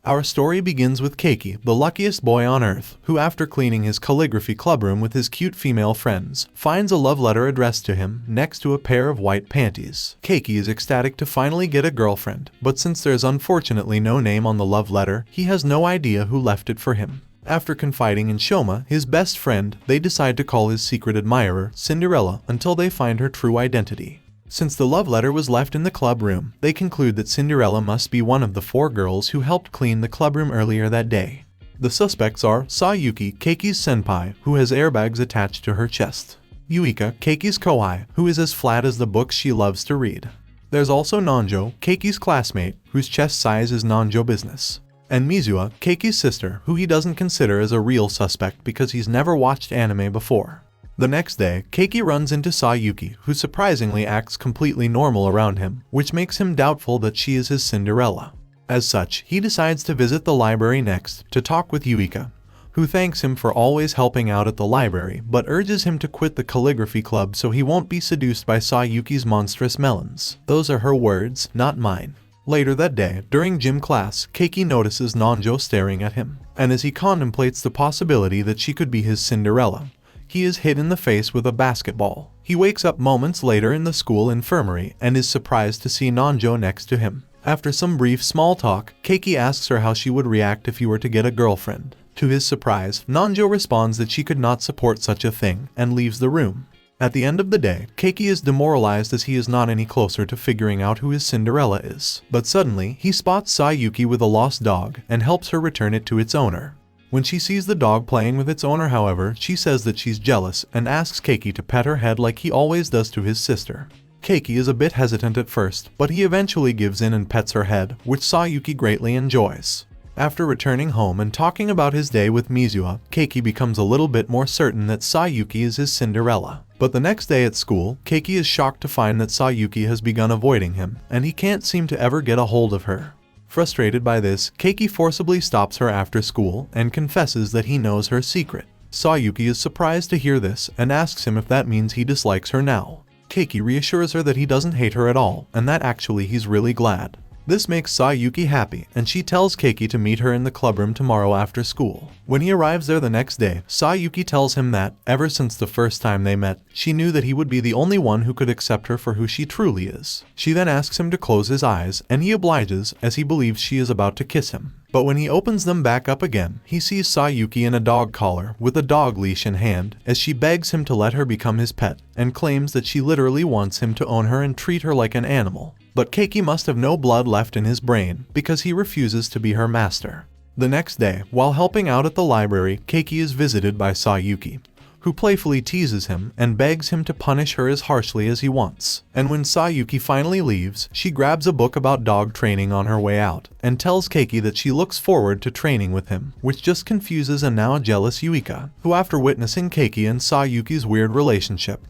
Our story begins with Keiki, the luckiest boy on earth, who after cleaning his calligraphy clubroom with his cute female friends, finds a love letter addressed to him next to a pair of white panties. Keiki is ecstatic to finally get a girlfriend, but since there's unfortunately no name on the love letter, he has no idea who left it for him. After confiding in Shoma, his best friend, they decide to call his secret admirer Cinderella until they find her true identity. Since the love letter was left in the club room, they conclude that Cinderella must be one of the 4 girls who helped clean the clubroom earlier that day. The suspects are Sayuki, Keiki's senpai, who has airbags attached to her chest; Yuika, Keiki's kohai, who is as flat as the books she loves to read. There's also Nanjo, Keiki's classmate, whose chest size is Nanjo business; and Mizuha, Keiki's sister, who he doesn't consider as a real suspect because he's never watched anime before. The next day, Keiki runs into Sayuki, who surprisingly acts completely normal around him, which makes him doubtful that she is his Cinderella. As such, he decides to visit the library next to talk with Yuika, who thanks him for always helping out at the library but urges him to quit the calligraphy club so he won't be seduced by Sayuki's monstrous melons. Those are her words, not mine. Later that day, during gym class, Keiki notices Nanjo staring at him, and as he contemplates the possibility that she could be his Cinderella, he is hit in the face with a basketball. He wakes up moments later in the school infirmary and is surprised to see Nanjo next to him. After some brief small talk, Keiki asks her how she would react if he were to get a girlfriend. To his surprise, Nanjo responds that she could not support such a thing and leaves the room. At the end of the day, Keiki is demoralized as he is not any closer to figuring out who his Cinderella is. But suddenly, he spots Sayuki with a lost dog and helps her return it to its owner. When she sees the dog playing with its owner, however, she says that she's jealous and asks Keiki to pet her head like he always does to his sister. Keiki is a bit hesitant at first, but he eventually gives in and pets her head, which Sayuki greatly enjoys. After returning home and talking about his day with Mizuha, Keiki becomes a little bit more certain that Sayuki is his Cinderella. But the next day at school, Keiki is shocked to find that Sayuki has begun avoiding him, and he can't seem to ever get a hold of her. Frustrated by this, Keiki forcibly stops her after school and confesses that he knows her secret. Sayuki is surprised to hear this and asks him if that means he dislikes her now. Keiki reassures her that he doesn't hate her at all and that actually he's really glad. This makes Sayuki happy, and she tells Keiki to meet her in the clubroom tomorrow after school. When he arrives there the next day, Sayuki tells him that, ever since the first time they met, she knew that he would be the only one who could accept her for who she truly is. She then asks him to close his eyes, and he obliges as he believes she is about to kiss him. But when he opens them back up again, he sees Sayuki in a dog collar with a dog leash in hand as she begs him to let her become his pet and claims that she literally wants him to own her and treat her like an animal. But Keiki must have no blood left in his brain because he refuses to be her master. The next day, while helping out at the library, Keiki is visited by Sayuki, who playfully teases him and begs him to punish her as harshly as he wants. And when Sayuki finally leaves, she grabs a book about dog training on her way out and tells Keiki that she looks forward to training with him, which just confuses a now jealous Yuika, who after witnessing Keiki and Sayuki's weird relationship,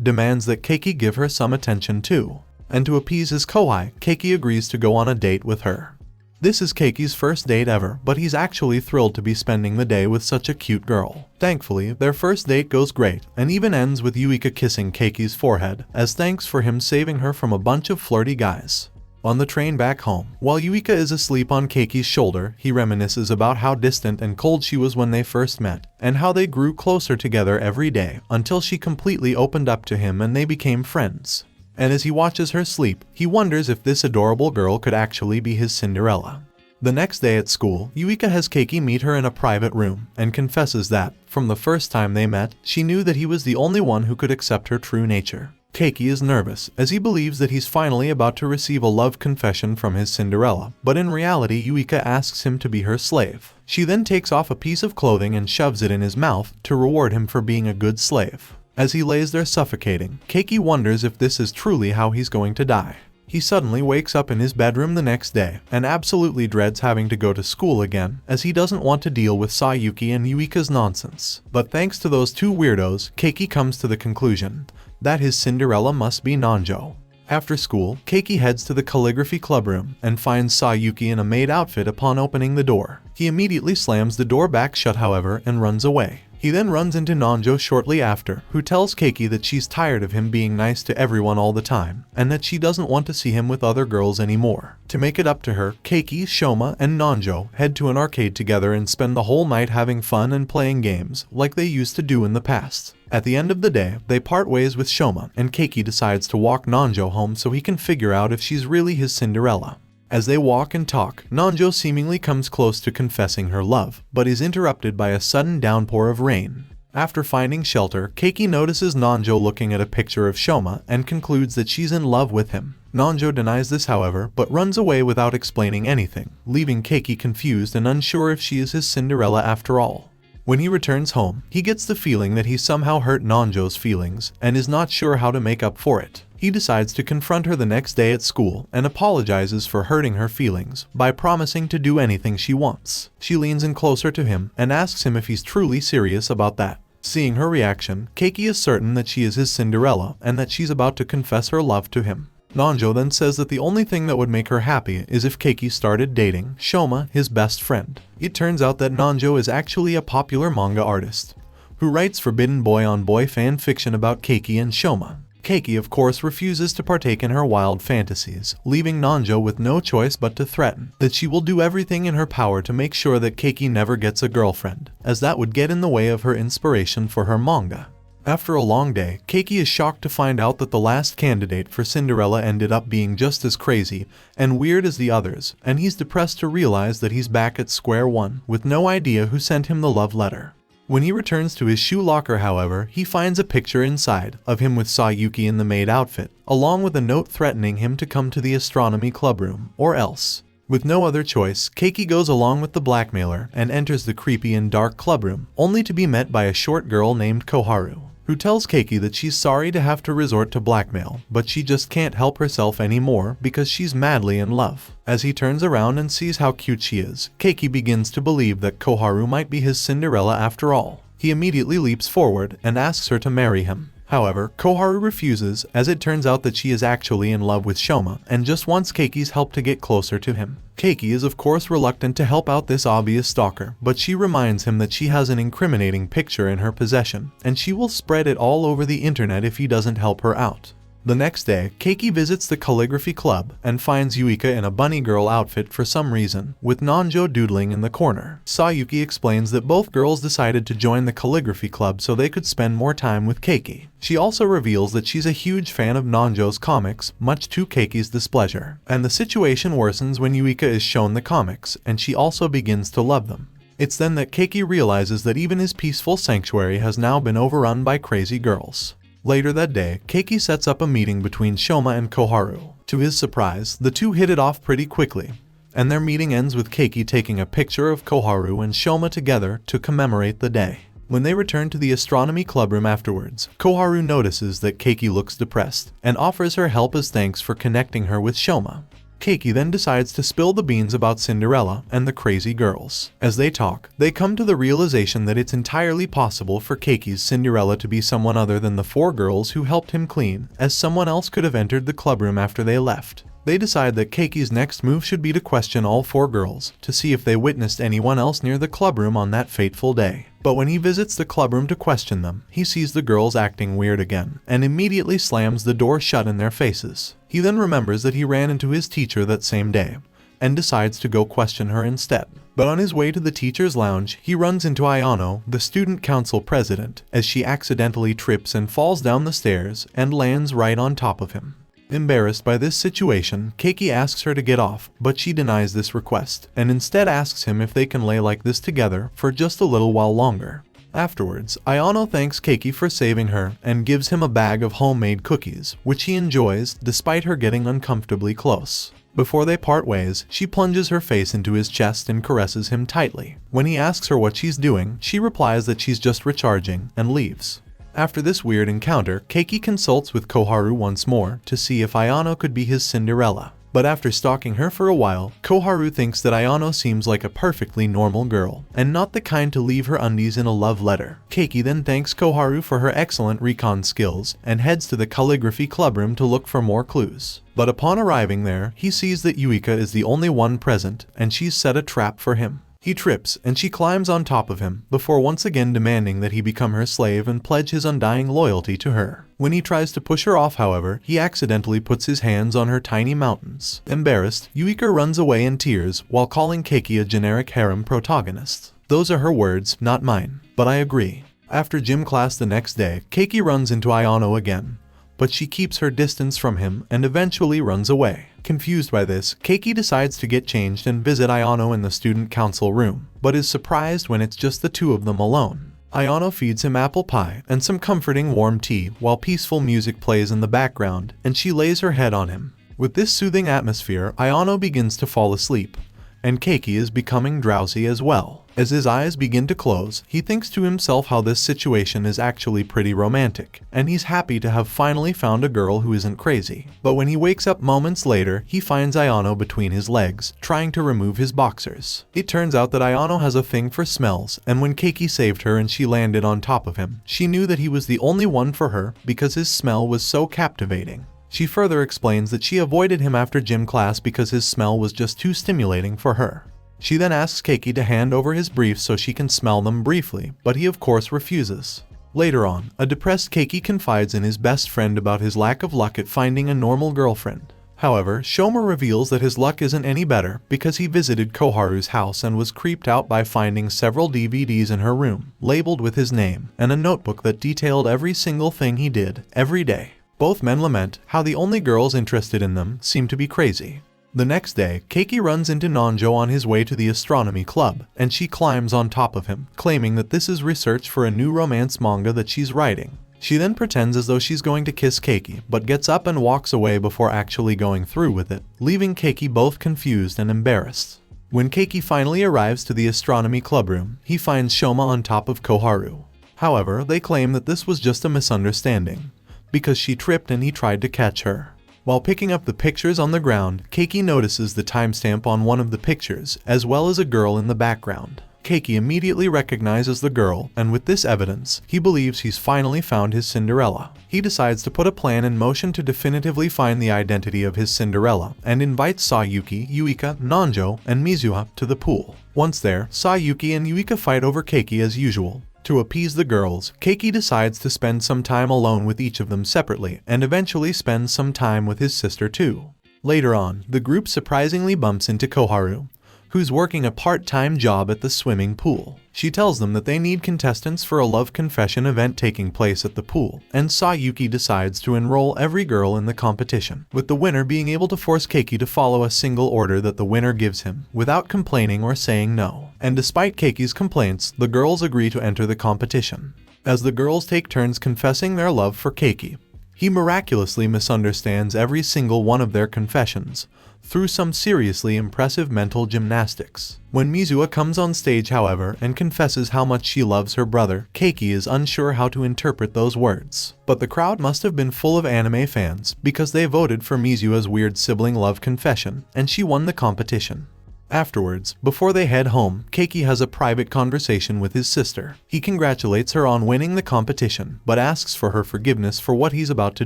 demands that Keiki give her some attention too. And to appease his kohai, Keiki agrees to go on a date with her. This is Keiki's first date ever, but he's actually thrilled to be spending the day with such a cute girl. Thankfully, their first date goes great, and even ends with Yuika kissing Keiki's forehead, as thanks for him saving her from a bunch of flirty guys. On the train back home, while Yuika is asleep on Keiki's shoulder, he reminisces about how distant and cold she was when they first met, and how they grew closer together every day, until she completely opened up to him and they became friends. And as he watches her sleep, he wonders if this adorable girl could actually be his Cinderella. The next day at school, Yuika has Keiki meet her in a private room and confesses that, from the first time they met, she knew that he was the only one who could accept her true nature. Keiki is nervous as he believes that he's finally about to receive a love confession from his Cinderella, but in reality Yuika asks him to be her slave. She then takes off a piece of clothing and shoves it in his mouth to reward him for being a good slave. As he lays there suffocating, Keiki wonders if this is truly how he's going to die. He suddenly wakes up in his bedroom the next day and absolutely dreads having to go to school again, as he doesn't want to deal with Sayuki and Yuika's nonsense. But thanks to those two weirdos, Keiki comes to the conclusion that his Cinderella must be Nanjo. After school, Keiki heads to the calligraphy clubroom and finds Sayuki in a maid outfit upon opening the door. He immediately slams the door back shut, however, and runs away. He then runs into Nanjo shortly after, who tells Keiki that she's tired of him being nice to everyone all the time, and that she doesn't want to see him with other girls anymore. To make it up to her, Keiki, Shoma, and Nanjo head to an arcade together and spend the whole night having fun and playing games, like they used to do in the past. At the end of the day, they part ways with Shoma, and Keiki decides to walk Nanjo home so he can figure out if she's really his Cinderella. As they walk and talk, Nanjo seemingly comes close to confessing her love, but is interrupted by a sudden downpour of rain. After finding shelter, Keiki notices Nanjo looking at a picture of Shoma and concludes that she's in love with him. Nanjo denies this, however, but runs away without explaining anything, leaving Keiki confused and unsure if she is his Cinderella after all. When he returns home, he gets the feeling that he somehow hurt Nanjo's feelings and is not sure how to make up for it. He decides to confront her the next day at school and apologizes for hurting her feelings by promising to do anything she wants. She leans in closer to him and asks him if he's truly serious about that. Seeing her reaction, Keiki is certain that she is his Cinderella and that she's about to confess her love to him. Nanjo then says that the only thing that would make her happy is if Keiki started dating Shoma, his best friend. It turns out that Nanjo is actually a popular manga artist who writes forbidden boy-on-boy fan fiction about Keiki and Shoma. Keiki, of course, refuses to partake in her wild fantasies, leaving Nanjo with no choice but to threaten that she will do everything in her power to make sure that Keiki never gets a girlfriend, as that would get in the way of her inspiration for her manga. After a long day, Keiki is shocked to find out that the last candidate for Cinderella ended up being just as crazy and weird as the others, and he's depressed to realize that he's back at square one with no idea who sent him the love letter. When he returns to his shoe locker, however, he finds a picture inside of him with Sayuki in the maid outfit, along with a note threatening him to come to the astronomy clubroom, or else. With no other choice, Keiki goes along with the blackmailer and enters the creepy and dark clubroom, only to be met by a short girl named Koharu, who tells Keiki that she's sorry to have to resort to blackmail, but she just can't help herself anymore because she's madly in love. As he turns around and sees how cute she is, Keiki begins to believe that Koharu might be his Cinderella after all. He immediately leaps forward and asks her to marry him. However, Koharu refuses, as it turns out that she is actually in love with Shoma and just wants Keiki's help to get closer to him. Keiki is of course reluctant to help out this obvious stalker, but she reminds him that she has an incriminating picture in her possession, and she will spread it all over the internet if he doesn't help her out. The next day, Keiki visits the calligraphy club and finds Yuika in a bunny girl outfit for some reason, with Nanjo doodling in the corner. Sayuki explains that both girls decided to join the calligraphy club so they could spend more time with Keiki. She also reveals that she's a huge fan of Nanjo's comics, much to Keiki's displeasure, and the situation worsens when Yuika is shown the comics, and she also begins to love them. It's then that Keiki realizes that even his peaceful sanctuary has now been overrun by crazy girls. Later that day, Keiki sets up a meeting between Shoma and Koharu. To his surprise, the two hit it off pretty quickly, and their meeting ends with Keiki taking a picture of Koharu and Shoma together to commemorate the day. When they return to the astronomy clubroom afterwards, Koharu notices that Keiki looks depressed and offers her help as thanks for connecting her with Shoma. Keiki then decides to spill the beans about Cinderella and the crazy girls. As they talk, they come to the realization that it's entirely possible for Keiki's Cinderella to be someone other than the four girls who helped him clean, as someone else could have entered the clubroom after they left. They decide that Keiki's next move should be to question all four girls to see if they witnessed anyone else near the clubroom on that fateful day. But when he visits the clubroom to question them, he sees the girls acting weird again and immediately slams the door shut in their faces. He then remembers that he ran into his teacher that same day and decides to go question her instead. But on his way to the teacher's lounge, he runs into Ayano, the student council president, as she accidentally trips and falls down the stairs and lands right on top of him. Embarrassed by this situation, Keiki asks her to get off, but she denies this request, and instead asks him if they can lay like this together for just a little while longer. Afterwards, Ayano thanks Keiki for saving her and gives him a bag of homemade cookies, which he enjoys despite her getting uncomfortably close. Before they part ways, she plunges her face into his chest and caresses him tightly. When he asks her what she's doing, she replies that she's just recharging and leaves. After this weird encounter, Keiki consults with Koharu once more to see if Ayano could be his Cinderella. But after stalking her for a while, Koharu thinks that Ayano seems like a perfectly normal girl, and not the kind to leave her undies in a love letter. Keiki then thanks Koharu for her excellent recon skills, and heads to the calligraphy clubroom to look for more clues. But upon arriving there, he sees that Yuika is the only one present, and she's set a trap for him. He trips and she climbs on top of him, before once again demanding that he become her slave and pledge his undying loyalty to her. When he tries to push her off, however, he accidentally puts his hands on her tiny mountains. Embarrassed, Yuika runs away in tears while calling Keiki a generic harem protagonist. Those are her words, not mine, but I agree. After gym class the next day, Keiki runs into Ayano again, but she keeps her distance from him and eventually runs away. Confused by this, Keiki decides to get changed and visit Ayano in the student council room, but is surprised when it's just the two of them alone. Ayano feeds him apple pie and some comforting warm tea while peaceful music plays in the background, and she lays her head on him. With this soothing atmosphere, Ayano begins to fall asleep, and Keiki is becoming drowsy as well. As his eyes begin to close, he thinks to himself how this situation is actually pretty romantic, and he's happy to have finally found a girl who isn't crazy. But when he wakes up moments later, he finds Ayano between his legs, trying to remove his boxers. It turns out that Ayano has a thing for smells, and when Keiki saved her and she landed on top of him, she knew that he was the only one for her because his smell was so captivating. She further explains that she avoided him after gym class because his smell was just too stimulating for her. She then asks Keiki to hand over his briefs so she can smell them briefly, but he of course refuses. Later on, a depressed Keiki confides in his best friend about his lack of luck at finding a normal girlfriend. However, Shoma reveals that his luck isn't any better because he visited Koharu's house and was creeped out by finding several DVDs in her room, labeled with his name, and a notebook that detailed every single thing he did, every day. Both men lament how the only girls interested in them seem to be crazy. The next day, Keiki runs into Nanjo on his way to the astronomy club, and she climbs on top of him, claiming that this is research for a new romance manga that she's writing. She then pretends as though she's going to kiss Keiki, but gets up and walks away before actually going through with it, leaving Keiki both confused and embarrassed. When Keiki finally arrives to the astronomy clubroom, he finds Shoma on top of Koharu. However, they claim that this was just a misunderstanding, because she tripped and he tried to catch her. While picking up the pictures on the ground, Keiki notices the timestamp on one of the pictures, as well as a girl in the background. Keiki immediately recognizes the girl, and with this evidence, he believes he's finally found his Cinderella. He decides to put a plan in motion to definitively find the identity of his Cinderella, and invites Sayuki, Yuika, Nanjo, and Mizuha to the pool. Once there, Sayuki and Yuika fight over Keiki as usual. To appease the girls, Keiki decides to spend some time alone with each of them separately, and eventually spends some time with his sister too. Later on, the group surprisingly bumps into Koharu, who's working a part-time job at the swimming pool. She tells them that they need contestants for a love confession event taking place at the pool, and Sayuki decides to enroll every girl in the competition, with the winner being able to force Keiki to follow a single order that the winner gives him, without complaining or saying no. And despite Keiki's complaints, the girls agree to enter the competition. As the girls take turns confessing their love for Keiki, he miraculously misunderstands every single one of their confessions, through some seriously impressive mental gymnastics. When Mizuha comes on stage, however, and confesses how much she loves her brother, Keiki is unsure how to interpret those words. But the crowd must have been full of anime fans, because they voted for Mizuha's weird sibling love confession, and she won the competition. Afterwards, before they head home, Keiki has a private conversation with his sister. He congratulates her on winning the competition, but asks for her forgiveness for what he's about to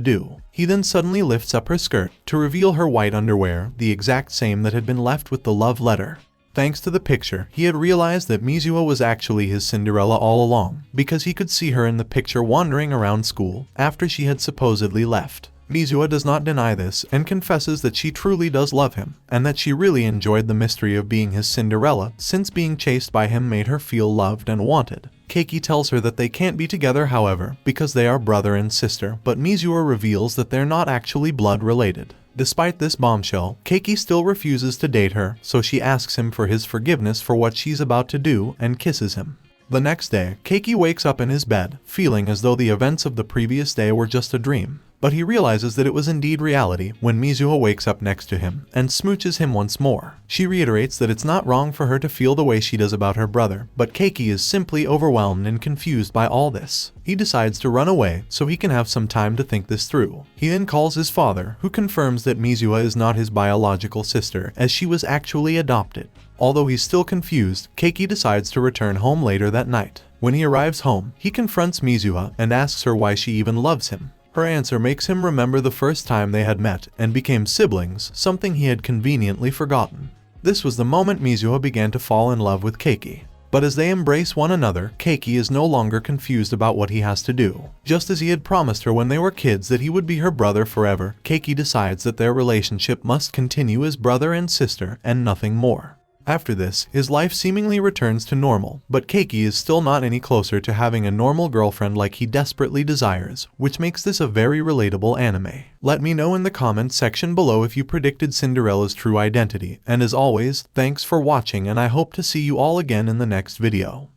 do. He then suddenly lifts up her skirt to reveal her white underwear, the exact same that had been left with the love letter. Thanks to the picture, he had realized that Mizuha was actually his Cinderella all along, because he could see her in the picture wandering around school after she had supposedly left. Mizuha does not deny this and confesses that she truly does love him, and that she really enjoyed the mystery of being his Cinderella, since being chased by him made her feel loved and wanted. Keiki tells her that they can't be together, however, because they are brother and sister, but Mizuha reveals that they're not actually blood related. Despite this bombshell, Keiki still refuses to date her, so she asks him for his forgiveness for what she's about to do and kisses him. The next day, Keiki wakes up in his bed, feeling as though the events of the previous day were just a dream. But he realizes that it was indeed reality when Mizuha wakes up next to him and smooches him once more. She reiterates that it's not wrong for her to feel the way she does about her brother, but Keiki is simply overwhelmed and confused by all this. He decides to run away so he can have some time to think this through. He then calls his father, who confirms that Mizuha is not his biological sister, as she was actually adopted. Although he's still confused, Keiki decides to return home later that night. When he arrives home, he confronts Mizuha and asks her why she even loves him. Her answer makes him remember the first time they had met and became siblings, something he had conveniently forgotten. This was the moment Mizuho began to fall in love with Keiki. But as they embrace one another, Keiki is no longer confused about what he has to do. Just as he had promised her when they were kids that he would be her brother forever, Keiki decides that their relationship must continue as brother and sister and nothing more. After this, his life seemingly returns to normal, but Keiki is still not any closer to having a normal girlfriend like he desperately desires, which makes this a very relatable anime. Let me know in the comments section below if you predicted Cinderella's true identity, and as always, thanks for watching and I hope to see you all again in the next video.